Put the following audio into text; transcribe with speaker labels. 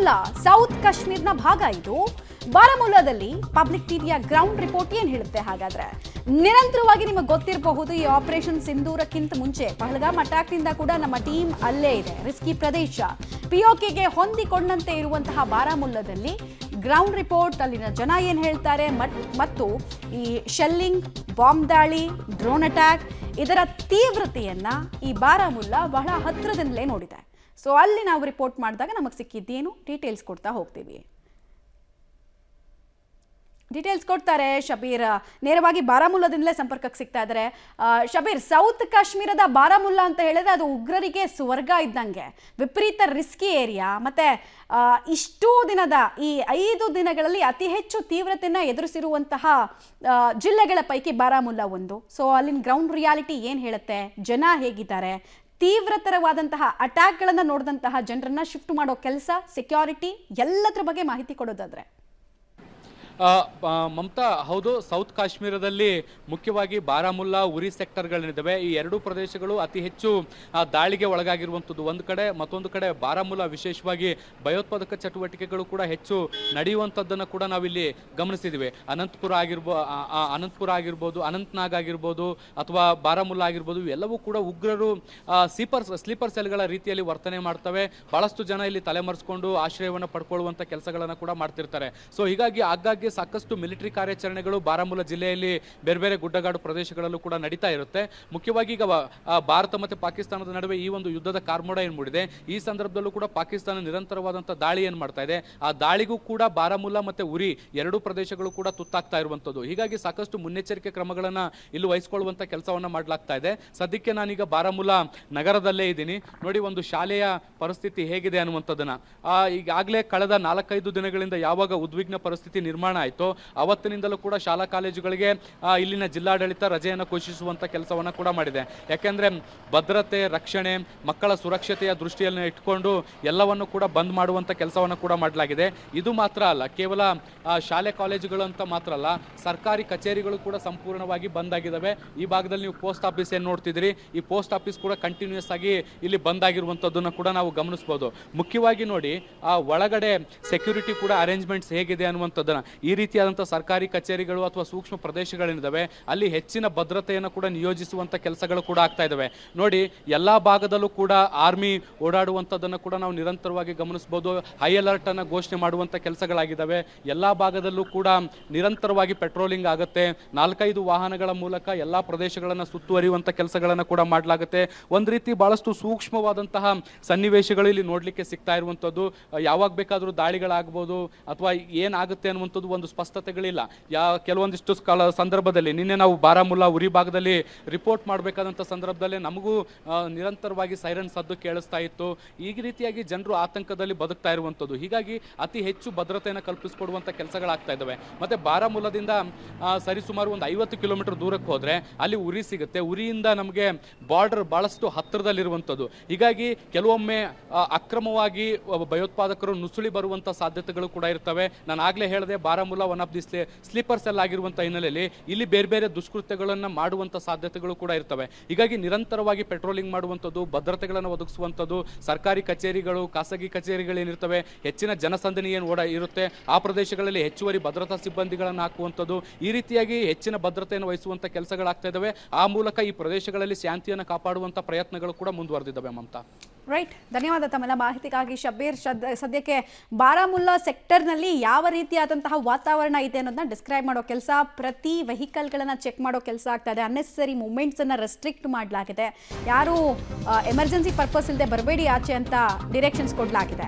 Speaker 1: Baramulla south ಕಾಶ್ಮೀರ್ನ ಭಾಗ ಇದು. ಬಾರಾಮುಲ್ಲಾದಲ್ಲಿ public ಟಿವಿಯ ಗ್ರೌಂಡ್ ರಿಪೋರ್ಟ್ ಏನ್ ಹೇಳುತ್ತೆ ಹಾಗಾದ್ರೆ? ನಿರಂತರವಾಗಿ ನಿಮಗೆ ಗೊತ್ತಿರಬಹುದು, ಈ ಆಪರೇಷನ್ ಸಿಂಧೂರಕ್ಕಿಂತ ಮುಂಚೆ ಪಹಲ್ಗಾಮ್ ಅಟ್ಯಾಕ್ನಿಂದ ಕೂಡ ನಮ್ಮ ಟೀಮ್ ಅಲ್ಲೇ ಇದೆ. ರಿಸ್ಕಿ ಪ್ರದೇಶ, ಪಿಒಕೆಗೆ ಹೊಂದಿಕೊಂಡಂತೆ ಇರುವಂತಹ ಬಾರಾಮುಲ್ಲಾದಲ್ಲಿ ಗ್ರೌಂಡ್ ರಿಪೋರ್ಟ್, ಅಲ್ಲಿನ ಜನ ಏನ್ ಹೇಳ್ತಾರೆ ಮತ್ತು ಈ ಶೆಲ್ಲಿಂಗ್, ಬಾಂಬ್ ದಾಳಿ, ಡ್ರೋನ್ ಅಟ್ಯಾಕ್ ಇದರ ತೀವ್ರತೆಯನ್ನ ಈ ಬಾರಾಮುಲ್ಲಾ ಬಹಳ ಹತ್ತಿರದಿಂದಲೇ ನೋಡಿದೆ. ಸೊ ಅಲ್ಲಿ ನಾವು ರಿಪೋರ್ಟ್ ಮಾಡಿದಾಗ ನಮಗೆ ಸಿಕ್ಕಿದ್ದೇನು ಡೀಟೇಲ್ಸ್ ಕೊಡ್ತಾ ಹೋಗ್ತೀವಿ. ಡೀಟೇಲ್ಸ್ ಕೊಡ್ತಾರೆ ಶಬೀರ್, ನೇರವಾಗಿ ಬಾರಾಮುಲ್ಲಾದಿಂದಲೇ ಸಂಪರ್ಕಕ್ಕೆ ಸಿಗ್ತಾ ಇದ್ದಾರೆ. ಶಬೀರ್, ಸೌತ್ ಕಾಶ್ಮೀರದ ಬಾರಾಮುಲ್ಲಾ ಅಂತ ಹೇಳಿದ್ರೆ ಅದು ಉಗ್ರರಿಗೆ ಸ್ವರ್ಗ ಇದ್ದಂಗೆ, ವಿಪರೀತ ರಿಸ್ಕಿ ಏರಿಯಾ. ಮತ್ತೆ ಇಷ್ಟೂ ದಿನದ ಈ 5 ದಿನಗಳಲ್ಲಿ ಅತಿ ಹೆಚ್ಚು ತೀವ್ರತೆಯನ್ನು ಎದುರಿಸಿರುವಂತಹ ಜಿಲ್ಲೆಗಳ ಪೈಕಿ ಬಾರಾಮುಲ್ಲಾ ಒಂದು. ಸೊ ಅಲ್ಲಿನ ಗ್ರೌಂಡ್ ರಿಯಾಲಿಟಿ ಏನು ಹೇಳುತ್ತೆ, ಜನ ಹೇಗಿದ್ದಾರೆ, ತೀವ್ರತರವಾದಂತಹ ಅಟ್ಯಾಕ್ಗಳನ್ನು ನೋಡಿದಂತಹ ಜನರನ್ನ ಶಿಫ್ಟ್ ಮಾಡೋ ಕೆಲಸ, ಸೆಕ್ಯೂರಿಟಿ ಎಲ್ಲದರ ಬಗ್ಗೆ ಮಾಹಿತಿ ಕೊಡೋದಾದ್ರೆ?
Speaker 2: ಮಮತಾ, ಹೌದು, ಸೌತ್ ಕಾಶ್ಮೀರದಲ್ಲಿ ಮುಖ್ಯವಾಗಿ ಬಾರಾಮುಲ್ಲಾ, ಉರಿ ಸೆಕ್ಟರ್ಗಳಿದ್ದಾವೆ. ಈ ಎರಡೂ ಪ್ರದೇಶಗಳು ಅತಿ ಹೆಚ್ಚು ದಾಳಿಗೆ ಒಳಗಾಗಿರುವಂಥದ್ದು ಒಂದು ಕಡೆ, ಮತ್ತೊಂದು ಕಡೆ ಬಾರಾಮುಲ್ಲಾ ವಿಶೇಷವಾಗಿ ಭಯೋತ್ಪಾದಕ ಚಟುವಟಿಕೆಗಳು ಕೂಡ ಹೆಚ್ಚು ನಡೆಯುವಂಥದ್ದನ್ನು ಕೂಡ ನಾವಿಲ್ಲಿ ಗಮನಿಸಿದ್ದೀವಿ. ಅನಂತಪುರ ಆಗಿರ್ಬೋದು, ಅನಂತ್ನಾಗ್ ಆಗಿರ್ಬೋದು, ಅಥವಾ ಬಾರಾಮುಲ್ಲಾ ಆಗಿರ್ಬೋದು, ಇವೆಲ್ಲವೂ ಕೂಡ ಉಗ್ರರು ಸ್ಲೀಪರ್ ಸೆಲ್ಗಳ ರೀತಿಯಲ್ಲಿ ವರ್ತನೆ ಮಾಡ್ತವೆ. ಬಹಳಷ್ಟು ಜನ ಇಲ್ಲಿ ತಲೆಮರೆಸ್ಕೊಂಡು ಆಶ್ರಯವನ್ನು ಪಡ್ಕೊಳ್ಳುವಂಥ ಕೆಲಸಗಳನ್ನು ಕೂಡ ಮಾಡ್ತಿರ್ತಾರೆ. ಸೊ ಹೀಗಾಗಿ ಆಗಾಗ್ಗೆ ಸಾಕಷ್ಟು ಮಿಲಿಟರಿ ಕಾರ್ಯಾಚರಣೆಗಳು ಬಾರಾಮುಲ್ಲಾ ಜಿಲ್ಲೆಯಲ್ಲಿ ಬೇರೆ ಬೇರೆ ಗುಡ್ಡಗಾಡು ಪ್ರದೇಶಗಳಲ್ಲೂ ಕೂಡ ನಡೀತಾ ಇರುತ್ತೆ. ಮುಖ್ಯವಾಗಿ ಈಗ ಭಾರತ ಮತ್ತು ಪಾಕಿಸ್ತಾನದ ನಡುವೆ ಈ ಒಂದು ಯುದ್ಧದ ಕಾರ್ಮೋಡ ಏನು ಮೂಡಿದೆ. ಈ ಸಂದರ್ಭದಲ್ಲೂ ಕೂಡ ಪಾಕಿಸ್ತಾನ ನಿರಂತರವಾದಂಥ ದಾಳಿ ಏನು ಮಾಡ್ತಾ ಇದೆ, ಆ ದಾಳಿಗೂ ಕೂಡ ಬಾರಾಮುಲ್ಲಾ ಮತ್ತು ಉರಿ ಎರಡೂ ಪ್ರದೇಶಗಳು ಕೂಡ ತುತ್ತಾಗ್ತಾ ಇರುವಂಥದ್ದು. ಹೀಗಾಗಿ ಸಾಕಷ್ಟು ಮುನ್ನೆಚ್ಚರಿಕೆ ಕ್ರಮಗಳನ್ನು ಇಲ್ಲಿ ವಹಿಸಿಕೊಳ್ಳುವಂಥ ಕೆಲಸವನ್ನು ಮಾಡಲಾಗ್ತಾ ಇದೆ. ಸದ್ಯಕ್ಕೆ ನಾನೀಗ ಬಾರಾಮುಲ್ಲಾ ನಗರದಲ್ಲೇ ಇದ್ದೀನಿ. ನೋಡಿ, ಒಂದು ಶಾಲೆಯ ಪರಿಸ್ಥಿತಿ ಹೇಗಿದೆ ಅನ್ನುವಂಥದ್ದನ್ನ ಈಗಾಗಲೇ ಕಳೆದ 4-5 ದಿನಗಳಿಂದ ಯಾವಾಗ ಉದ್ವಿಗ್ನ ಪರಿಸ್ಥಿತಿ ನಿರ್ಮಾಣ ಆಯಿತು, ಅವತ್ತಿನಿಂದಲೂ ಕೂಡ ಶಾಲಾ ಕಾಲೇಜುಗಳಿಗೆ ಇಲ್ಲಿನ ಜಿಲ್ಲಾಡಳಿತ ರಜೆಯನ್ನು ಘೋಷಿಸುವಂಥ ಕೆಲಸವನ್ನು ಕೂಡ ಮಾಡಿದೆ. ಯಾಕೆಂದರೆ ಭದ್ರತೆ, ರಕ್ಷಣೆ, ಮಕ್ಕಳ ಸುರಕ್ಷತೆಯ ದೃಷ್ಟಿಯನ್ನು ಇಟ್ಕೊಂಡು ಎಲ್ಲವನ್ನು ಕೂಡ ಬಂದ್ ಮಾಡುವಂಥ ಕೆಲಸವನ್ನು ಕೂಡ ಮಾಡಲಾಗಿದೆ. ಇದು ಮಾತ್ರ ಅಲ್ಲ, ಕೇವಲ ಶಾಲೆ ಕಾಲೇಜುಗಳು ಅಂತ ಮಾತ್ರ ಅಲ್ಲ, ಸರ್ಕಾರಿ ಕಚೇರಿಗಳು ಕೂಡ ಸಂಪೂರ್ಣವಾಗಿ ಬಂದ್ ಆಗಿದ್ದಾವೆ. ಈ ಭಾಗದಲ್ಲಿ ನೀವು ಪೋಸ್ಟ್ ಆಫೀಸ್ ಏನು ನೋಡ್ತಿದ್ರಿ, ಈ ಪೋಸ್ಟ್ ಆಫೀಸ್ ಕೂಡ ಕಂಟಿನ್ಯೂಸ್ ಆಗಿ ಇಲ್ಲಿ ಬಂದ್ ಆಗಿರುವಂಥದ್ದನ್ನು ಕೂಡ ನಾವು ಗಮನಿಸ್ಬೋದು. ಮುಖ್ಯವಾಗಿ ನೋಡಿ, ಆ ಒಳಗಡೆ ಸೆಕ್ಯೂರಿಟಿ ಕೂಡ ಅರೇಂಜ್ಮೆಂಟ್ಸ್ ಹೇಗಿದೆ ಅನ್ನುವಂಥದ್ದನ್ನು, ಈ ರೀತಿಯಾದಂಥ ಸರ್ಕಾರಿ ಕಚೇರಿಗಳು ಅಥವಾ ಸೂಕ್ಷ್ಮ ಪ್ರದೇಶಗಳೇನಿದ್ದಾವೆ ಅಲ್ಲಿ ಹೆಚ್ಚಿನ ಭದ್ರತೆಯನ್ನು ಕೂಡ ನಿಯೋಜಿಸುವಂಥ ಕೆಲಸಗಳು ಕೂಡ ಆಗ್ತಾ ಇದ್ದಾವೆ. ನೋಡಿ, ಎಲ್ಲ ಭಾಗದಲ್ಲೂ ಕೂಡ ಆರ್ಮಿ ಓಡಾಡುವಂಥದ್ದನ್ನು ಕೂಡ ನಾವು ನಿರಂತರವಾಗಿ ಗಮನಿಸ್ಬೋದು. ಹೈ ಅಲರ್ಟ್ ಅನ್ನು ಘೋಷಣೆ ಮಾಡುವಂಥ ಕೆಲಸಗಳಾಗಿದ್ದಾವೆ. ಎಲ್ಲ ಭಾಗದಲ್ಲೂ ಕೂಡ ನಿರಂತರವಾಗಿ ಪೆಟ್ರೋಲಿಂಗ್ ಆಗುತ್ತೆ. 4-5 ವಾಹನಗಳ ಮೂಲಕ ಎಲ್ಲ ಪ್ರದೇಶಗಳನ್ನು ಸುತ್ತುವರಿಯುವಂಥ ಕೆಲಸಗಳನ್ನು ಕೂಡ ಮಾಡಲಾಗುತ್ತೆ. ಒಂದು ರೀತಿ ಬಹಳಷ್ಟು ಸೂಕ್ಷ್ಮವಾದಂತಹ ಸನ್ನಿವೇಶಗಳು ಇಲ್ಲಿ ನೋಡಲಿಕ್ಕೆ ಸಿಗ್ತಾ ಇರುವಂಥದ್ದು. ಯಾವಾಗ ಬೇಕಾದರೂ ದಾಳಿಗಳಾಗ್ಬೋದು ಅಥವಾ ಏನಾಗುತ್ತೆ ಅನ್ನುವಂಥದ್ದು ಒಂದು ಸ್ಪಷ್ಟತೆಗಳಿಲ್ಲ. ಕೆಲವೊಂದಿಷ್ಟು ಸಂದರ್ಭದಲ್ಲಿ ನಿನ್ನೆ ನಾವು ಬಾರಾಮುಲ್ಲಾ ಉರಿ ಭಾಗದಲ್ಲಿ ರಿಪೋರ್ಟ್ ಮಾಡಬೇಕಾದಂಥ ಸಂದರ್ಭದಲ್ಲಿ ನಮಗೂ ನಿರಂತರವಾಗಿ ಸೈರನ್ ಸದ್ದು ಕೇಳಿಸ್ತಾ ಇತ್ತು. ಈ ರೀತಿಯಾಗಿ ಜನರು ಆತಂಕದಲ್ಲಿ ಬದುಕ್ತಾ ಇರುವಂಥದ್ದು. ಹೀಗಾಗಿ ಅತಿ ಹೆಚ್ಚು ಭದ್ರತೆಯನ್ನು ಕಲ್ಪಿಸಿಕೊಡುವಂಥ ಕೆಲಸಗಳಾಗ್ತಾ ಇದ್ದಾವೆ. ಮತ್ತು ಬಾರಾಮುಲ್ಲಾದಿಂದ ಸರಿಸುಮಾರು ಒಂದು 50 ಕಿಲೋಮೀಟರ್ ದೂರಕ್ಕೆ ಹೋದರೆ ಅಲ್ಲಿ ಉರಿ ಸಿಗುತ್ತೆ. ಉರಿಯಿಂದ ನಮಗೆ ಬಾರ್ಡರ್ ಭಾಳಷ್ಟು ಹತ್ತಿರದಲ್ಲಿರುವಂಥದ್ದು. ಹೀಗಾಗಿ ಕೆಲವೊಮ್ಮೆ ಅಕ್ರಮವಾಗಿ ಭಯೋತ್ಪಾದಕರು ನುಸುಳಿ ಬರುವಂಥ ಸಾಧ್ಯತೆಗಳು ಕೂಡ ಇರ್ತವೆ. ನಾನು ಆಗಲೇ ಹೇಳಿದೆ, Baramulla one of the sleeper cell ಆಗಿರುವಂಥ ಹಿನ್ನೆಲೆಯಲ್ಲಿ ಇಲ್ಲಿ ಬೇರೆ ಬೇರೆ ದುಷ್ಕೃತ್ಯಗಳನ್ನು ಮಾಡುವಂಥ ಸಾಧ್ಯತೆಗಳು ಕೂಡ ಇರ್ತವೆ. ಹೀಗಾಗಿ ನಿರಂತರವಾಗಿ ಪೆಟ್ರೋಲಿಂಗ್ ಮಾಡುವಂಥದ್ದು, ಭದ್ರತೆಗಳನ್ನು ಒದಗಿಸುವಂಥದ್ದು, ಸರ್ಕಾರಿ ಕಚೇರಿಗಳು, ಖಾಸಗಿ ಕಚೇರಿಗಳೇನಿರ್ತವೆ, ಹೆಚ್ಚಿನ ಜನಸಂದಣಿ ಏನು ಇರುತ್ತೆ ಆ ಪ್ರದೇಶಗಳಲ್ಲಿ ಹೆಚ್ಚುವರಿ ಭದ್ರತಾ ಸಿಬ್ಬಂದಿಗಳನ್ನು ಹಾಕುವಂಥದ್ದು, ಈ ರೀತಿಯಾಗಿ ಹೆಚ್ಚಿನ ಭದ್ರತೆಯನ್ನು ವಹಿಸುವಂಥ ಕೆಲಸಗಳಾಗ್ತಾ ಇದ್ದಾವೆ. ಆ ಮೂಲಕ ಈ ಪ್ರದೇಶಗಳಲ್ಲಿ ಶಾಂತಿಯನ್ನು ಕಾಪಾಡುವಂಥ ಪ್ರಯತ್ನಗಳು ಕೂಡ ಮುಂದುವರೆದಿದ್ದಾವೆ. ಮಮತಾ,
Speaker 1: ರೈಟ್, ಧನ್ಯವಾದ ತಮ್ಮೆಲ್ಲ ಮಾಹಿತಿಗಾಗಿ ಶಬೀರ್. ಸದ್ಯಕ್ಕೆ ಬಾರಾಮುಲ್ಲಾ ಸೆಕ್ಟರ್ನಲ್ಲಿ ಯಾವ ರೀತಿಯಾದಂತಹ ವಾತಾವರಣ ಇದೆ ಅನ್ನೋದನ್ನ ಡಿಸ್ಕ್ರೈಬ್ ಮಾಡೋ ಕೆಲಸ, ಪ್ರತಿ ವೆಹಿಕಲ್ಗಳನ್ನು ಚೆಕ್ ಮಾಡೋ ಕೆಲಸ ಆಗ್ತಾ ಇದೆ. ಅನ್ನೆಸರಿ ಮೂವ್ಮೆಂಟ್ಸನ್ನು ರೆಸ್ಟ್ರಿಕ್ಟ್ ಮಾಡಲಾಗಿದೆ. ಯಾರು ಎಮರ್ಜೆನ್ಸಿ ಪರ್ಪಸ್ ಇಲ್ಲದೆ ಬರಬೇಡಿ ಆಚೆ ಅಂತ ಡಿರೆಕ್ಷನ್ಸ್ ಕೊಡಲಾಗಿದೆ.